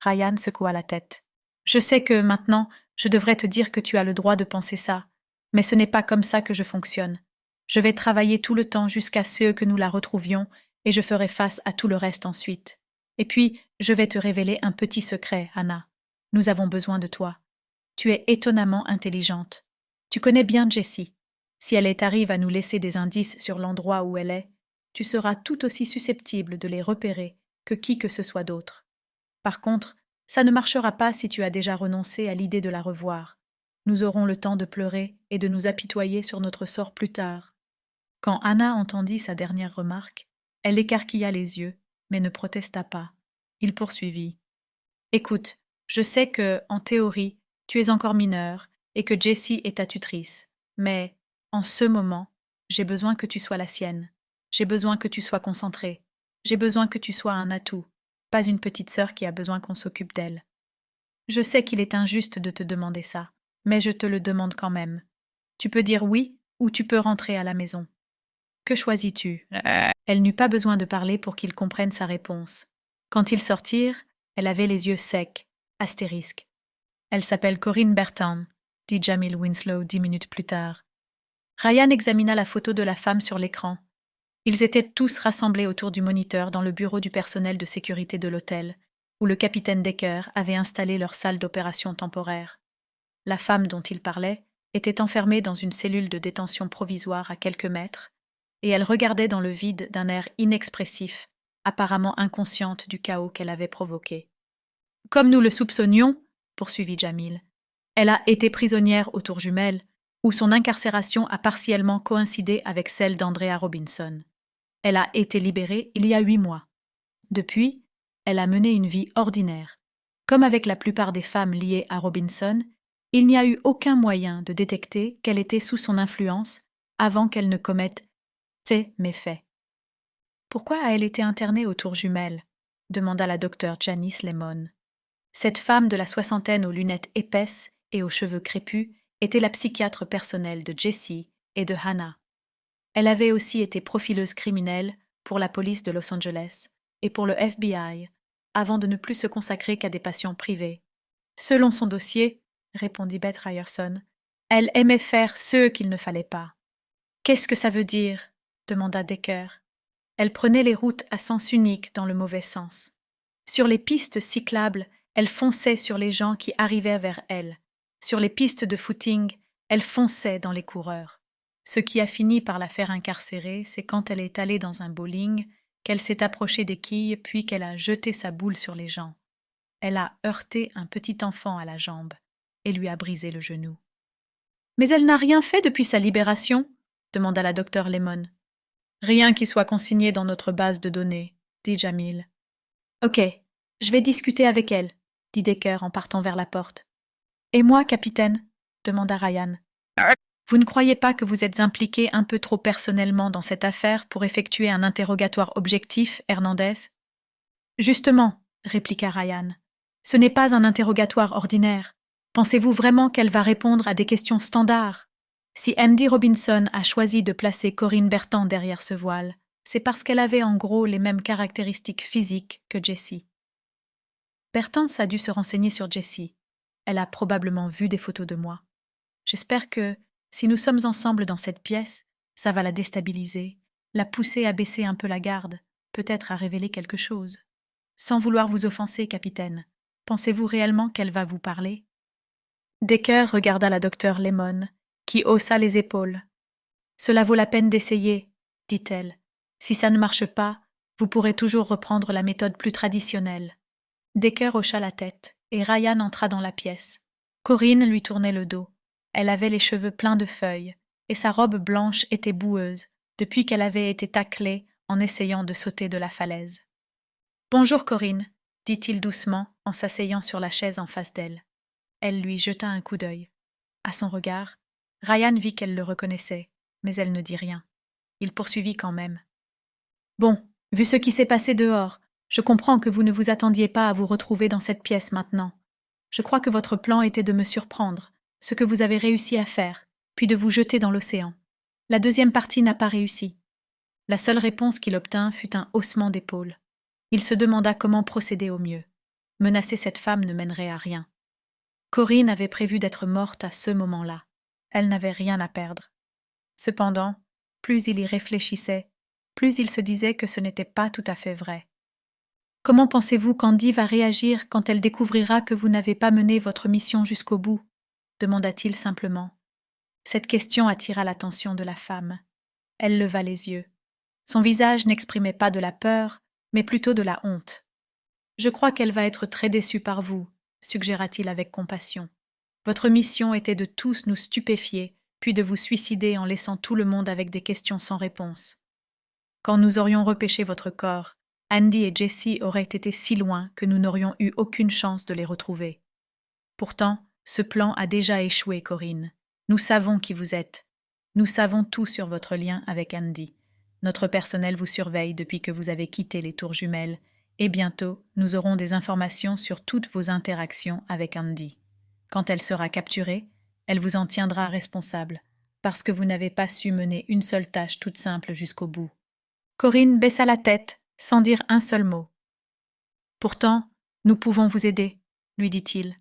Ryan secoua la tête. « Je sais que, maintenant, je devrais te dire que tu as le droit de penser ça, mais ce n'est pas comme ça que je fonctionne. Je vais travailler tout le temps jusqu'à ce que nous la retrouvions et je ferai face à tout le reste ensuite. Et puis, je vais te révéler un petit secret, Hannah. Nous avons besoin de toi. Tu es étonnamment intelligente. Tu connais bien Jessie. Si elle t'arrive à nous laisser des indices sur l'endroit où elle est, tu seras tout aussi susceptible de les repérer que qui que ce soit d'autre. Par contre, ça ne marchera pas si tu as déjà renoncé à l'idée de la revoir. Nous aurons le temps de pleurer et de nous apitoyer sur notre sort plus tard. » Quand Hannah entendit sa dernière remarque, elle écarquilla les yeux, mais ne protesta pas. Il poursuivit. « Écoute, je sais que, en théorie, tu es encore mineure et que Jessie est ta tutrice, mais, en ce moment, j'ai besoin que tu sois la sienne. J'ai besoin que tu sois concentrée. J'ai besoin que tu sois un atout, pas une petite sœur qui a besoin qu'on s'occupe d'elle. Je sais qu'il est injuste de te demander ça, mais je te le demande quand même. Tu peux dire oui ou tu peux rentrer à la maison. Que choisis-tu? Elle n'eut pas besoin de parler pour qu'il comprenne sa réponse. Quand ils sortirent, elle avait les yeux secs, astérisque. Elle s'appelle Corinne Bertan, dit Jamil Winslow 10 minutes plus tard. Ryan examina la photo de la femme sur l'écran. Ils étaient tous rassemblés autour du moniteur dans le bureau du personnel de sécurité de l'hôtel, où le capitaine Decker avait installé leur salle d'opération temporaire. La femme dont il parlait était enfermée dans une cellule de détention provisoire à quelques mètres, et elle regardait dans le vide d'un air inexpressif, apparemment inconsciente du chaos qu'elle avait provoqué. Comme nous le soupçonnions, poursuivit Jamil, elle a été prisonnière aux Tours Jumelles, où son incarcération a partiellement coïncidé avec celle d'Andrea Robinson. Elle a été libérée il y a 8 mois. Depuis, elle a mené une vie ordinaire. Comme avec la plupart des femmes liées à Robinson, il n'y a eu aucun moyen de détecter qu'elle était sous son influence avant qu'elle ne commette ces méfaits. Pourquoi a-t-elle été internée aux Tours Jumelles? Demanda la docteure Janice Lemon. Cette femme de la soixantaine aux lunettes épaisses et aux cheveux crépus était la psychiatre personnelle de Jessie et de Hannah. Elle avait aussi été profileuse criminelle pour la police de Los Angeles et pour le FBI, avant de ne plus se consacrer qu'à des patients privés. Selon son dossier, répondit Beth Ryerson, elle aimait faire ce qu'il ne fallait pas. Qu'est-ce que ça veut dire? Demanda Decker. Elle prenait les routes à sens unique dans le mauvais sens. Sur les pistes cyclables, elle fonçait sur les gens qui arrivaient vers elle. Sur les pistes de footing, elle fonçait dans les coureurs. Ce qui a fini par la faire incarcérer, c'est quand elle est allée dans un bowling, qu'elle s'est approchée des quilles puis qu'elle a jeté sa boule sur les gens. Elle a heurté un petit enfant à la jambe et lui a brisé le genou. « Mais elle n'a rien fait depuis sa libération ?» demanda la docteure Lemon. « Rien qui soit consigné dans notre base de données, » dit Jamil. « Ok, je vais discuter avec elle, » dit Decker en partant vers la porte. « Et moi, capitaine ?» demanda Ryan. « Vous ne croyez pas que vous êtes impliqué un peu trop personnellement dans cette affaire pour effectuer un interrogatoire objectif, Hernandez ?»« Justement, » répliqua Ryan, « ce n'est pas un interrogatoire ordinaire. Pensez-vous vraiment qu'elle va répondre à des questions standards? Si Andy Robinson a choisi de placer Corinne Bertan derrière ce voile, c'est parce qu'elle avait en gros les mêmes caractéristiques physiques que Jessie. Bertans a dû se renseigner sur Jessie. Elle a probablement vu des photos de moi. J'espère que, si nous sommes ensemble dans cette pièce, ça va la déstabiliser, la pousser à baisser un peu la garde, peut-être à révéler quelque chose. Sans vouloir vous offenser, capitaine, pensez-vous réellement qu'elle va vous parler? Decker regarda la docteure Lemon, qui haussa les épaules. « Cela vaut la peine d'essayer, » dit-elle. « Si ça ne marche pas, vous pourrez toujours reprendre la méthode plus traditionnelle. » Decker hocha la tête, et Ryan entra dans la pièce. Corinne lui tournait le dos. Elle avait les cheveux pleins de feuilles, et sa robe blanche était boueuse, depuis qu'elle avait été taclée en essayant de sauter de la falaise. « Bonjour, Corinne, » dit-il doucement en s'asseyant sur la chaise en face d'elle. Elle lui jeta un coup d'œil. À son regard, Ryan vit qu'elle le reconnaissait, mais elle ne dit rien. Il poursuivit quand même. « Bon, vu ce qui s'est passé dehors, je comprends que vous ne vous attendiez pas à vous retrouver dans cette pièce maintenant. Je crois que votre plan était de me surprendre, ce que vous avez réussi à faire, puis de vous jeter dans l'océan. La deuxième partie n'a pas réussi. » La seule réponse qu'il obtint fut un haussement d'épaules. Il se demanda comment procéder au mieux. Menacer cette femme ne mènerait à rien. Corinne avait prévu d'être morte à ce moment-là. Elle n'avait rien à perdre. Cependant, plus il y réfléchissait, plus il se disait que ce n'était pas tout à fait vrai. « Comment pensez-vous qu'Andy va réagir quand elle découvrira que vous n'avez pas mené votre mission jusqu'au bout ?» demanda-t-il simplement. Cette question attira l'attention de la femme. Elle leva les yeux. Son visage n'exprimait pas de la peur, mais plutôt de la honte. « Je crois qu'elle va être très déçue par vous, » suggéra-t-il avec compassion. « Votre mission était de tous nous stupéfier, puis de vous suicider en laissant tout le monde avec des questions sans réponse. Quand nous aurions repêché votre corps, Andy et Jessie auraient été si loin que nous n'aurions eu aucune chance de les retrouver. Pourtant, ce plan a déjà échoué, Corinne. Nous savons qui vous êtes. Nous savons tout sur votre lien avec Andy. Notre personnel vous surveille depuis que vous avez quitté les Tours Jumelles, et bientôt, nous aurons des informations sur toutes vos interactions avec Andy. Quand elle sera capturée, elle vous en tiendra responsable. parce que vous n'avez pas su mener une seule tâche toute simple jusqu'au bout. Corinne baissa la tête, sans dire un seul mot. Pourtant, nous pouvons vous aider, lui dit-il.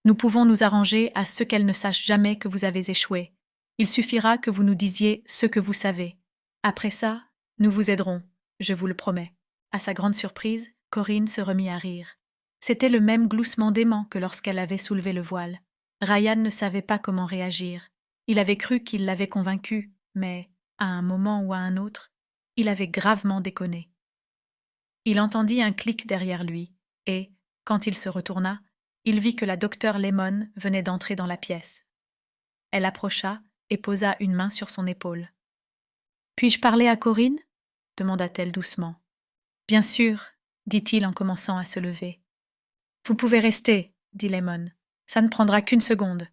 Nous pouvons nous arranger à ce qu'elle ne sache jamais que vous avez échoué. Il suffira que vous nous disiez ce que vous savez. Après ça, nous vous aiderons, je vous le promets. À sa grande surprise, Corinne se remit à rire. C'était le même gloussement d'aimant que lorsqu'elle avait soulevé le voile. Ryan ne savait pas comment réagir. Il avait cru qu'il l'avait convaincue, mais, à un moment ou à un autre, il avait gravement déconné. Il entendit un clic derrière lui, et, quand il se retourna, il vit que la docteure Lemon venait d'entrer dans la pièce. Elle approcha et posa une main sur son épaule. « Puis-je parler à Corinne ?» demanda-t-elle doucement. « Bien sûr, » dit-il en commençant à se lever. « Vous pouvez rester, » dit Lemon. « Ça ne prendra qu'une seconde. »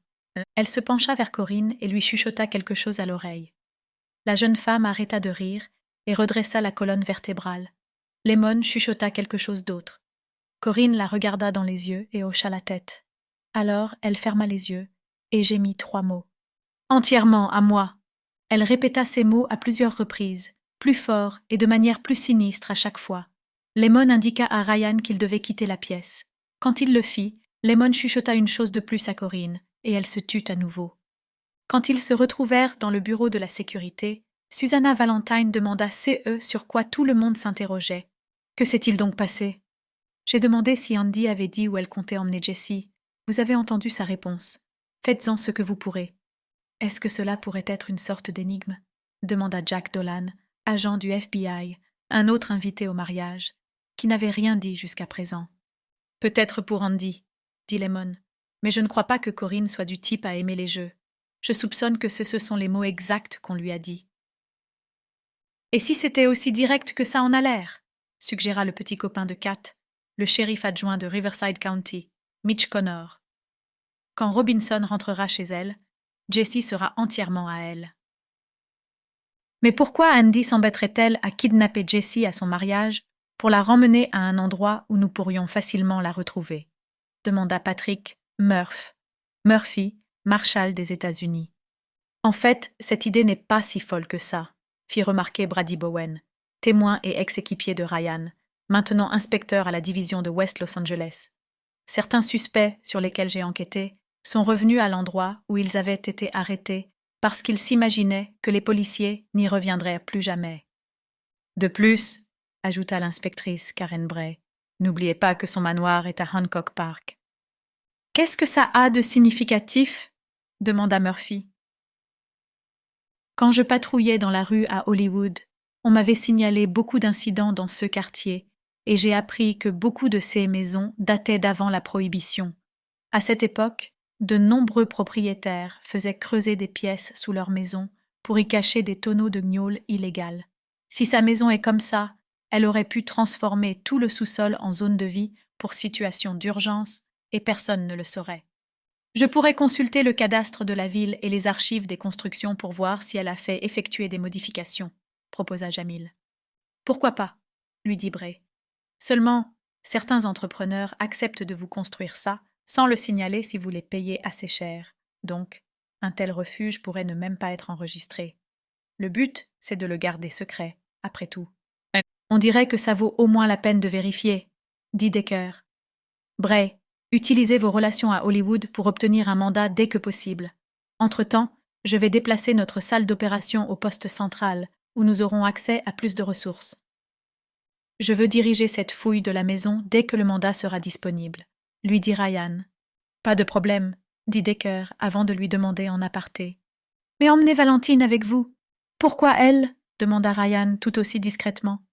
Elle se pencha vers Corinne et lui chuchota quelque chose à l'oreille. La jeune femme arrêta de rire et redressa la colonne vertébrale. Lemon chuchota quelque chose d'autre. Corinne la regarda dans les yeux et hocha la tête. Alors elle ferma les yeux et gémit 3 mots. « Entièrement à moi !» Elle répéta ces mots à plusieurs reprises, plus fort et de manière plus sinistre à chaque fois. Lemon indiqua à Ryan qu'il devait quitter la pièce. Quand il le fit, Lemon chuchota une chose de plus à Corinne, et elle se tut à nouveau. Quand ils se retrouvèrent dans le bureau de la sécurité, Susanna Valentine demanda ce sur quoi tout le monde s'interrogeait. « Que s'est-il donc passé ?» J'ai demandé si Andy avait dit où elle comptait emmener Jessie. Vous avez entendu sa réponse. Faites-en ce que vous pourrez. Est-ce que cela pourrait être une sorte d'énigme ? Demanda Jack Dolan, agent du FBI, un autre invité au mariage, qui n'avait rien dit jusqu'à présent. Peut-être pour Andy, dit Lemon, mais je ne crois pas que Corinne soit du type à aimer les jeux. Je soupçonne que ce sont les mots exacts qu'on lui a dit. Et si c'était aussi direct que ça en a l'air ? Suggéra le petit copain de Kat, le shérif adjoint de Riverside County, Mitch Connor. Quand Robinson rentrera chez elle, Jessie sera entièrement à elle. Mais pourquoi Andy s'embêterait-elle à kidnapper Jessie à son mariage pour la ramener à un endroit où nous pourrions facilement la retrouver ? Demanda Patrick Murphy, marshal des États-Unis. En fait, cette idée n'est pas si folle que ça, fit remarquer Brady Bowen, témoin et ex-équipier de Ryan, maintenant inspecteur à la division de West Los Angeles. Certains suspects sur lesquels j'ai enquêté sont revenus à l'endroit où ils avaient été arrêtés parce qu'ils s'imaginaient que les policiers n'y reviendraient plus jamais. De plus, ajouta l'inspectrice Karen Bray, n'oubliez pas que son manoir est à Hancock Park. « Qu'est-ce que ça a de significatif ?» demanda Murphy. Quand je patrouillais dans la rue à Hollywood, on m'avait signalé beaucoup d'incidents dans ce quartier et j'ai appris que beaucoup de ces maisons dataient d'avant la Prohibition. À cette époque, de nombreux propriétaires faisaient creuser des pièces sous leur maison pour y cacher des tonneaux de gnôle illégales. Si sa maison est comme ça, elle aurait pu transformer tout le sous-sol en zone de vie pour situation d'urgence et personne ne le saurait. Je pourrais consulter le cadastre de la ville et les archives des constructions pour voir si elle a fait effectuer des modifications, proposa Jamil. Pourquoi pas, lui dit Bray. Seulement, certains entrepreneurs acceptent de vous construire ça sans le signaler si vous les payez assez cher. Donc, un tel refuge pourrait ne même pas être enregistré. Le but, c'est de le garder secret, après tout. On dirait que ça vaut au moins la peine de vérifier, dit Decker. Bray, utilisez vos relations à Hollywood pour obtenir un mandat dès que possible. Entre-temps, je vais déplacer notre salle d'opération au poste central, où nous aurons accès à plus de ressources. Je veux diriger cette fouille de la maison dès que le mandat sera disponible, lui dit Ryan. Pas de problème, dit Decker avant de lui demander en aparté. Mais emmenez Valentine avec vous. Pourquoi elle ? Demanda Ryan tout aussi discrètement.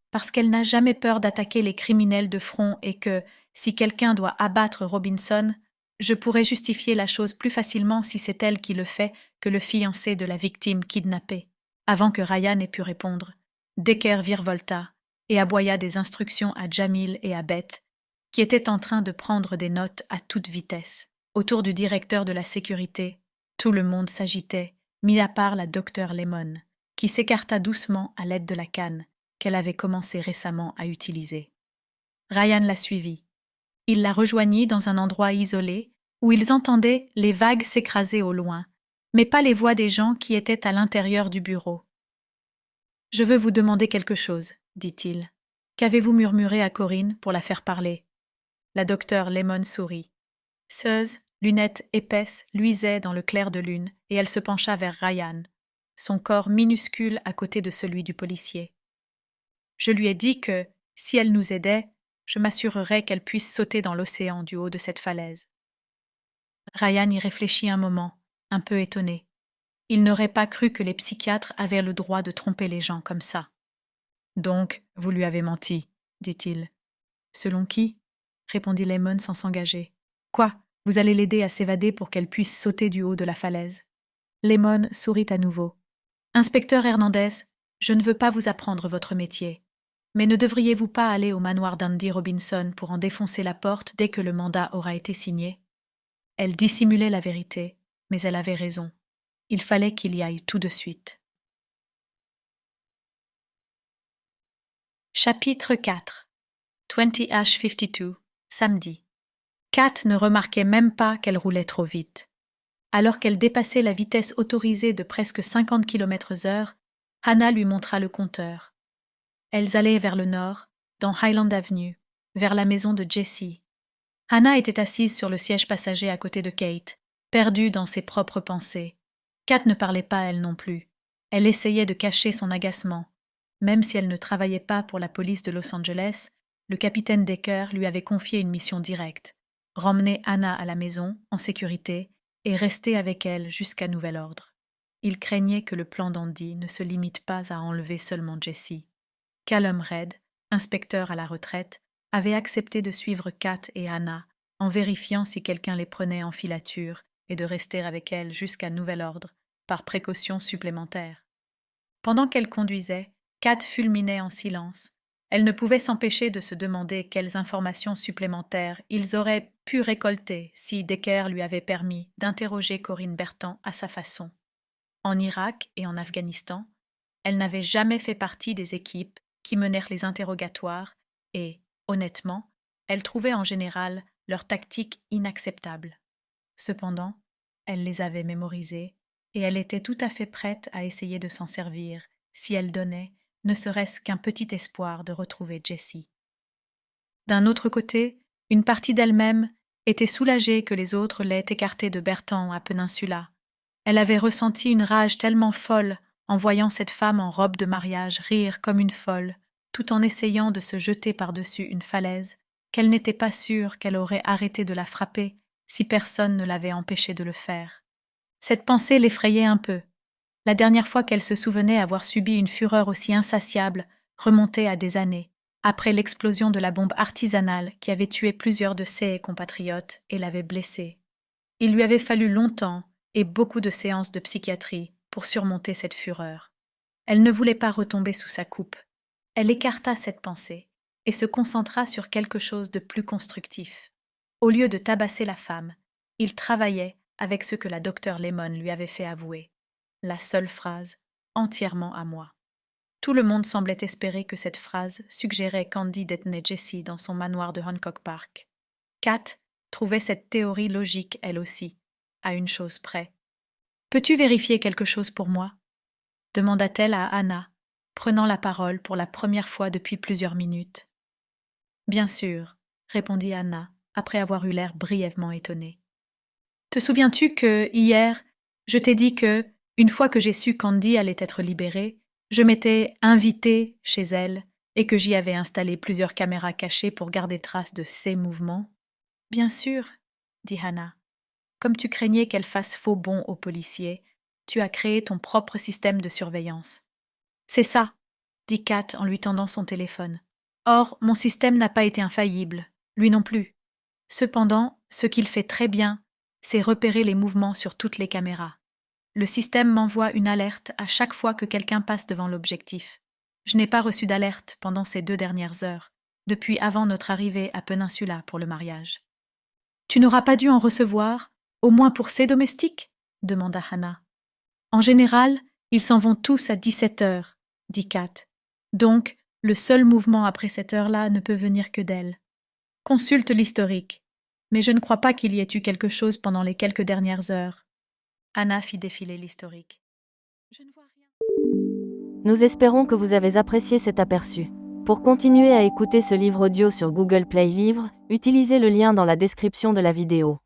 Parce qu'elle n'a jamais peur d'attaquer les criminels de front et que, si quelqu'un doit abattre Robinson, je pourrais justifier la chose plus facilement si c'est elle qui le fait que le fiancé de la victime kidnappée. Avant que Ryan ait pu répondre, Decker virevolta et aboya des instructions à Jamil et à Beth, qui étaient en train de prendre des notes à toute vitesse. Autour du directeur de la sécurité, tout le monde s'agitait, mis à part la docteure Lemon, qui s'écarta doucement à l'aide de la canne qu'elle avait commencé récemment à utiliser. Ryan la suivit. Il la rejoignit dans un endroit isolé où ils entendaient les vagues s'écraser au loin, mais pas les voix des gens qui étaient à l'intérieur du bureau. « Je veux vous demander quelque chose, dit-il. Qu'avez-vous murmuré à Corinne pour la faire parler ?» La docteure Lemon sourit. Suze, lunettes épaisses, luisait dans le clair de lune, et elle se pencha vers Ryan, son corps minuscule à côté de celui du policier. « Je lui ai dit que, si elle nous aidait, je m'assurerais qu'elle puisse sauter dans l'océan du haut de cette falaise. » Ryan y réfléchit un moment, un peu étonné. Il n'aurait pas cru que les psychiatres avaient le droit de tromper les gens comme ça. « Donc, vous lui avez menti, dit-il. « Selon qui ?» répondit Lemon sans s'engager. « Quoi, vous allez l'aider à s'évader pour qu'elle puisse sauter du haut de la falaise ?» Lemon sourit à nouveau. « Inspecteur Hernandez, je ne veux pas vous apprendre votre métier. Mais ne devriez-vous pas aller au manoir d'Andy Robinson pour en défoncer la porte dès que le mandat aura été signé ?» Elle dissimulait la vérité, mais elle avait raison. Il fallait qu'il y aille tout de suite. Chapitre 4 20H52, samedi. Kat ne remarquait même pas qu'elle roulait trop vite. Alors qu'elle dépassait la vitesse autorisée de presque 50 km/h, Hannah lui montra le compteur. Elles allaient vers le nord, dans Highland Avenue, vers la maison de Jessie. Hannah était assise sur le siège passager à côté de Kate, perdue dans ses propres pensées. Kat ne parlait pas, elle non plus. Elle essayait de cacher son agacement. Même si elle ne travaillait pas pour la police de Los Angeles, le capitaine Decker lui avait confié une mission directe, ramener Hannah à la maison, en sécurité, et rester avec elle jusqu'à nouvel ordre. Il craignait que le plan d'Andy ne se limite pas à enlever seulement Jessie. Callum Reid, inspecteur à la retraite, avait accepté de suivre Kat et Hannah, en vérifiant si quelqu'un les prenait en filature et de rester avec elles jusqu'à nouvel ordre, par précaution supplémentaire. Pendant qu'elle conduisait, Kat fulminait en silence. Elle ne pouvait s'empêcher de se demander quelles informations supplémentaires ils auraient pu récolter si Decker lui avait permis d'interroger Corinne Bertan à sa façon. En Irak et en Afghanistan, elle n'avait jamais fait partie des équipes qui menèrent les interrogatoires et, honnêtement, elle trouvait en général leur tactique inacceptable. Cependant, elle les avait mémorisées et elle était tout à fait prête à essayer de s'en servir si elle donnait, ne serait-ce qu'un petit espoir de retrouver Jessie. D'un autre côté, une partie d'elle-même était soulagée que les autres l'aient écartée de Bertan à Peninsula. Elle avait ressenti une rage tellement folle en voyant cette femme en robe de mariage rire comme une folle, tout en essayant de se jeter par-dessus une falaise, qu'elle n'était pas sûre qu'elle aurait arrêté de la frapper si personne ne l'avait empêchée de le faire. Cette pensée l'effrayait un peu. La dernière fois qu'elle se souvenait avoir subi une fureur aussi insatiable remontait à des années, après l'explosion de la bombe artisanale qui avait tué plusieurs de ses compatriotes et l'avait blessée. Il lui avait fallu longtemps et beaucoup de séances de psychiatrie pour surmonter cette fureur. Elle ne voulait pas retomber sous sa coupe. Elle écarta cette pensée et se concentra sur quelque chose de plus constructif. Au lieu de tabasser la femme, il travaillait avec ce que la docteure Lemon lui avait fait avouer. La seule phrase, entièrement à moi. Tout le monde semblait espérer que cette phrase suggérait qu'Andy détenait Jessie dans son manoir de Hancock Park. Kat trouvait cette théorie logique, elle aussi, à une chose près. « Peux-tu vérifier quelque chose pour moi ?» demanda-t-elle à Hannah, prenant la parole pour la première fois depuis plusieurs minutes. « Bien sûr, » répondit Hannah, après avoir eu l'air brièvement étonnée. « Te souviens-tu que, hier, je t'ai dit que, une fois que j'ai su qu'Andy allait être libérée, je m'étais invitée chez elle et que j'y avais installé plusieurs caméras cachées pour garder trace de ses mouvements ? » « Bien sûr, » dit Hannah. « Comme tu craignais qu'elle fasse faux bond aux policiers, tu as créé ton propre système de surveillance. »« C'est ça, » dit Kat en lui tendant son téléphone. « Or, mon système n'a pas été infaillible, lui non plus. Cependant, ce qu'il fait très bien, c'est repérer les mouvements sur toutes les caméras. Le système m'envoie une alerte à chaque fois que quelqu'un passe devant l'objectif. Je n'ai pas reçu d'alerte pendant ces 2 dernières heures, depuis avant notre arrivée à Peninsula pour le mariage. »« Tu n'auras pas dû en recevoir, au moins pour ces domestiques ?» demanda Hannah. « En général, ils s'en vont tous à 17 heures, » dit Kat. « Donc, le seul mouvement après cette heure-là ne peut venir que d'elle. Consulte l'historique, mais je ne crois pas qu'il y ait eu quelque chose pendant les quelques dernières heures. » Anna fit défiler l'historique. Je ne vois rien. Nous espérons que vous avez apprécié cet aperçu. Pour continuer à écouter ce livre audio sur Google Play Livres, utilisez le lien dans la description de la vidéo.